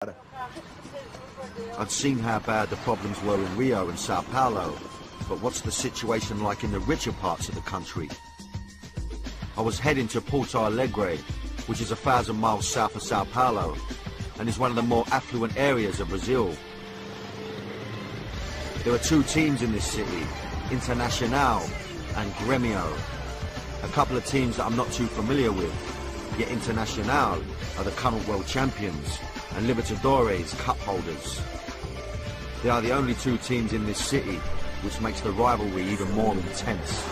I'd seen how bad the problems were in Rio and Sao Paulo, but what's the situation like in the richer parts of the country? I was heading to Porto Alegre, which is 1,000 miles south of Sao Paulo, and is one of the more affluent areas of Brazil. There are two teams in this city, Internacional and Gremio. A couple of teams that I'm not too familiar with, yet Internacional are the current world champions and Libertadores cup holders. They are the only two teams in this city, which makes the rivalry even more intense.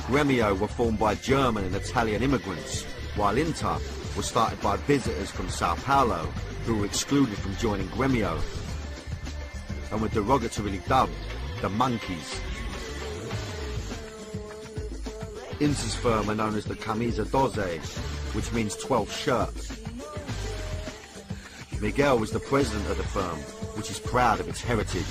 Gremio were formed by German and Italian immigrants, while Inter was started by visitors from Sao Paulo who were excluded from joining Gremio and were derogatorily dubbed the Monkeys. Inter's firm are known as the Camisa 12, which means 12th shirt. Miguel was the president of the firm, which is proud of its heritage.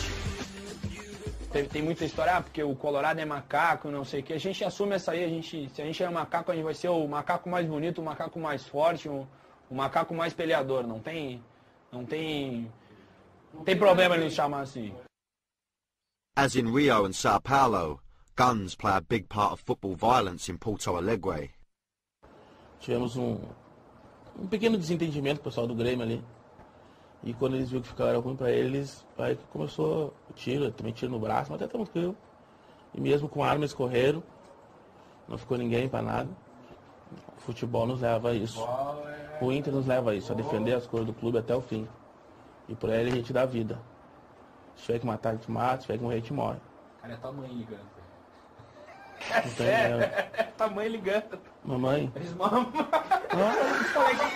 Tem muita história, porque o Colorado é macaco, não sei o que. A gente assume essa aí, se a gente é macaco, a gente vai ser o macaco mais bonito, o macaco mais forte, o macaco mais peleador. Não tem problema em nos chamar assim. As in Rio and Sao Paulo, guns play a big part of football violence in Porto Alegre. Tivemos pequeno desentendimento com o pessoal do Grêmio ali. E quando eles viram que ficava ruim pra eles, aí começou o tiro, também tiro no braço, mas até tranquilo. E mesmo com arma eles correram, não ficou ninguém pra nada. O futebol nos leva a isso. O Inter nos leva a isso, a defender as cores do clube até o fim. E por ele a gente dá vida. Se tiver que matar, a gente mata, se tiver que morrer, a gente morre. Cara, é tua mãe ligando. É sério, é tua mãe ligando. Mamãe? Mamãe.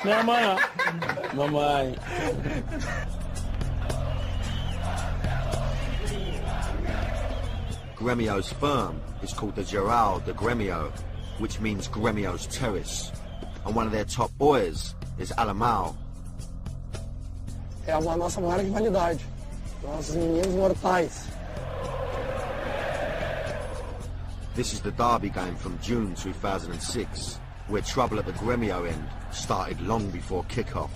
Minha mãe, ó. Mamãe. Gremio's firm is called the Geral de Gremio, which means Gremio's terrace. And one of their top boys is Alemão. É a nossa maior rivalidade. Nossos meninos mortais. This is the derby game from June 2006, where trouble at the Gremio end started long before kick-off.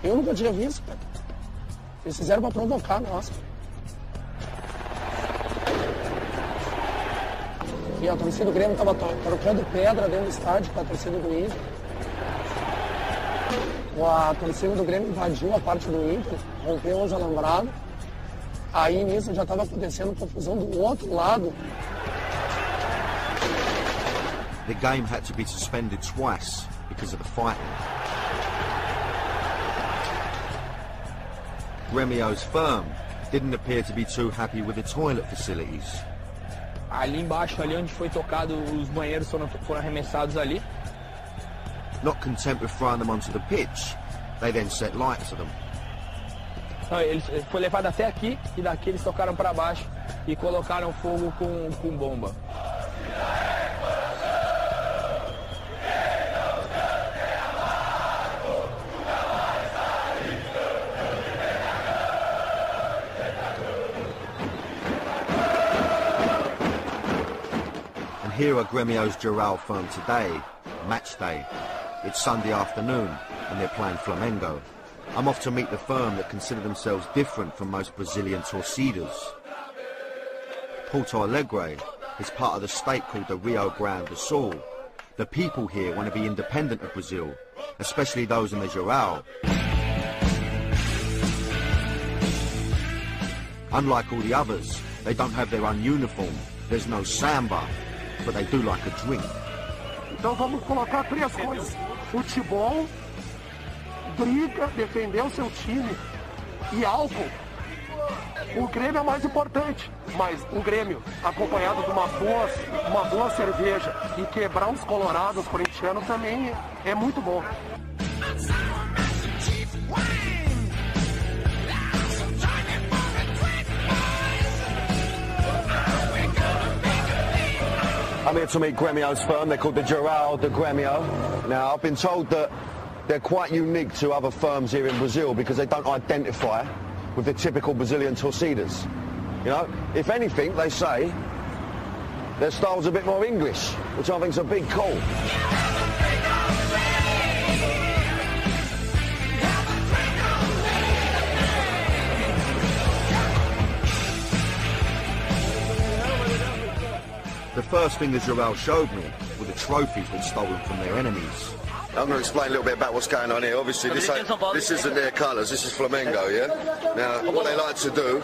Eu nunca tinha visto, cara. Eles fizeram pra provocar nós. E a torcida do Grêmio estava trocando pedra dentro do estádio com a torcida do Inter. A torcida do Grêmio invadiu a parte do Inter, rompeu os alambrados. Aí nisso já estava acontecendo confusão do outro lado. The game had to be suspended twice because of the fighting. Gremio's firm didn't appear to be too happy with the toilet facilities. Ali embaixo, ali onde foi tocado, os banheiros foram arremessados ali. Not content with throwing them onto the pitch, they then set light to them. Não, foi levado até aqui e daqui eles tocaram para baixo e colocaram fogo com bomba. Here are Gremio's Geral firm today, match day. It's Sunday afternoon and they're playing Flamengo. I'm off to meet the firm that consider themselves different from most Brazilian torcidas. Porto Alegre is part of the state called the Rio Grande do Sul. The people here want to be independent of Brazil, especially those in the Geral. Unlike all the others, they don't have their own uniform, there's no samba, but they do like a drink. Então vamos colocar três coisas: futebol, briga, defender o seu time e álcool. O Grêmio é mais importante, mas o Grêmio acompanhado de uma boa cerveja e quebrar os colorados corintianos também é muito bom. I'm here to meet Gremio's firm. They're called the Geral de Gremio. Now, I've been told that they're quite unique to other firms here in Brazil because they don't identify with the typical Brazilian torcidas. You know, if anything, they say their style's a bit more English, which I think's a big call. first thing the Giral showed me were the trophies been stolen from their enemies. I'm going to explain a little bit about what's going on here. Obviously, this isn't their colours. This is Flamengo, yeah. Now, what they like to do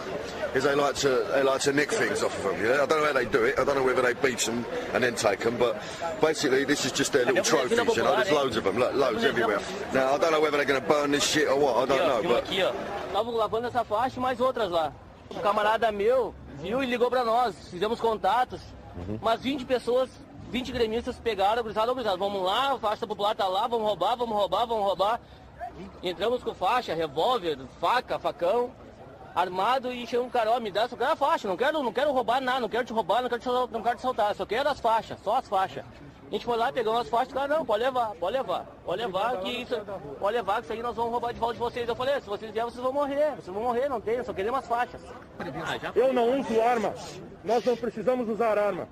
is they like to nick things off of them. Yeah, I don't know how they do it. I don't know whether they beat them and then take them, but basically, this is just their little trophies. You know, there's loads of them, loads everywhere. Now, I don't know whether they're going to burn this shit or what. I don't know, but. Estavam lavando essa faixa e mais outras lá. Um camarada meu viu e ligou pra nós. Fizemos contatos. Umas 20 pessoas. 20 gremistas pegaram, gurizada, vamos lá, a faixa popular tá lá, vamos roubar. Entramos com faixa, revólver, faca, facão, armado e chegou um cara, ó, me dá, só quero a faixa, não quero roubar nada, não quero te roubar, não quero te assaltar, só quero as faixas, só as faixas. A gente foi lá, pegamos as faixas, cara, não, pode levar, que isso aí nós vamos roubar de volta de vocês. Eu falei, se vocês vierem, vocês vão morrer, não tem, só queremos as faixas. Eu não uso arma, nós não precisamos usar arma.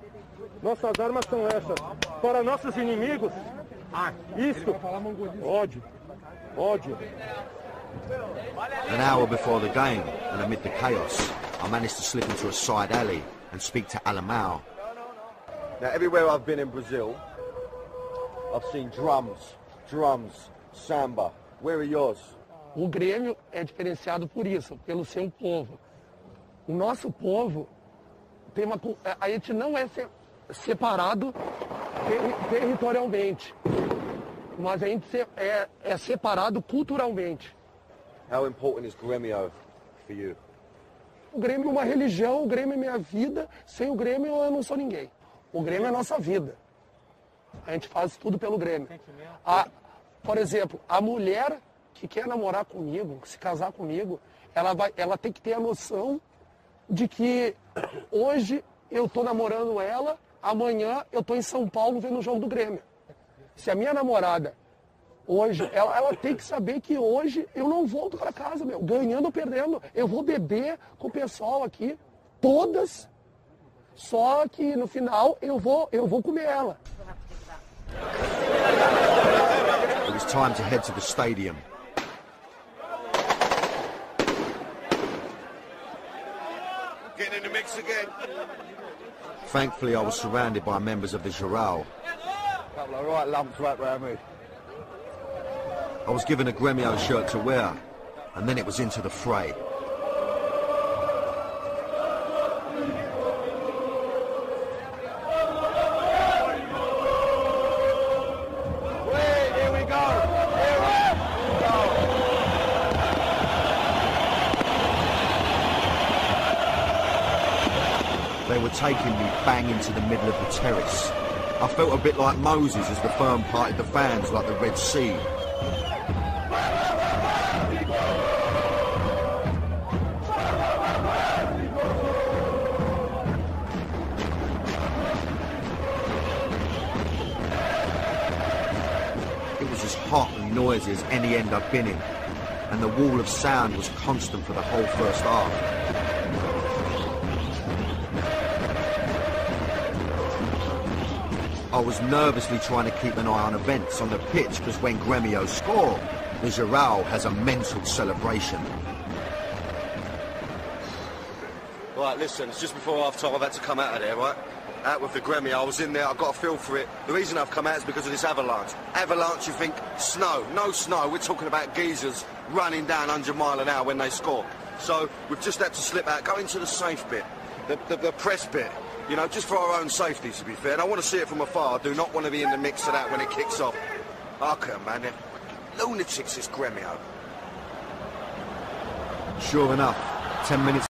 Nossas armas são essas. Para nossos inimigos, isto, ódio. An hour before the game, and amid the chaos, I managed to slip into a side alley and speak to Alamao. Now, everywhere I've been in Brazil, I've seen drums, samba. Where are yours? O Grêmio é diferenciado por isso, pelo ser um povo. O nosso povo tem a gente não é separado territorialmente, mas a gente é separado culturalmente. How important is Gremio for you? O Grêmio é uma religião, o Grêmio é minha vida. Sem o Grêmio eu não sou ninguém. O Grêmio é a nossa vida. A gente faz tudo pelo Grêmio. Por exemplo, a mulher que quer namorar comigo, se casar comigo, ela tem que ter a noção de que hoje eu estou namorando ela, amanhã eu estou em São Paulo vendo o jogo do Grêmio. Se a minha namorada, hoje, ela tem que saber que hoje eu não volto para casa, ganhando ou perdendo. Eu vou beber com o pessoal aqui, todas, só que no final eu vou comer ela. It was time to head to the stadium. Getting in the mix again. Thankfully, I was surrounded by members of the Giral. Couple of right lumps right round me. I was given a Gremio shirt to wear, and then it was into the fray. Here we go. They were taking me bang into the middle of the terrace. I felt a bit like Moses as the firm parted the fans like the Red Sea. It was as hot and noisy as any end I'd been in, and the wall of sound was constant for the whole first half. I was nervously trying to keep an eye on events on the pitch, because when Gremio score, the Giral has a mental celebration. Right, listen, it's just before half-time. I've had to come out of there, right? Out with the Gremio. I was in there, I got a feel for it. The reason I've come out is because of this avalanche. Avalanche, you think, snow. No snow. We're talking about geezers running down 100 miles an hour when they score. So we've just had to slip out, go into the safe bit, the press bit. You know, just for our own safety, to be fair. And I want to see it from afar. I do not want to be in the mix of that when it kicks off. Okay, man, they're lunatics, this Gremio. Sure enough, 10 minutes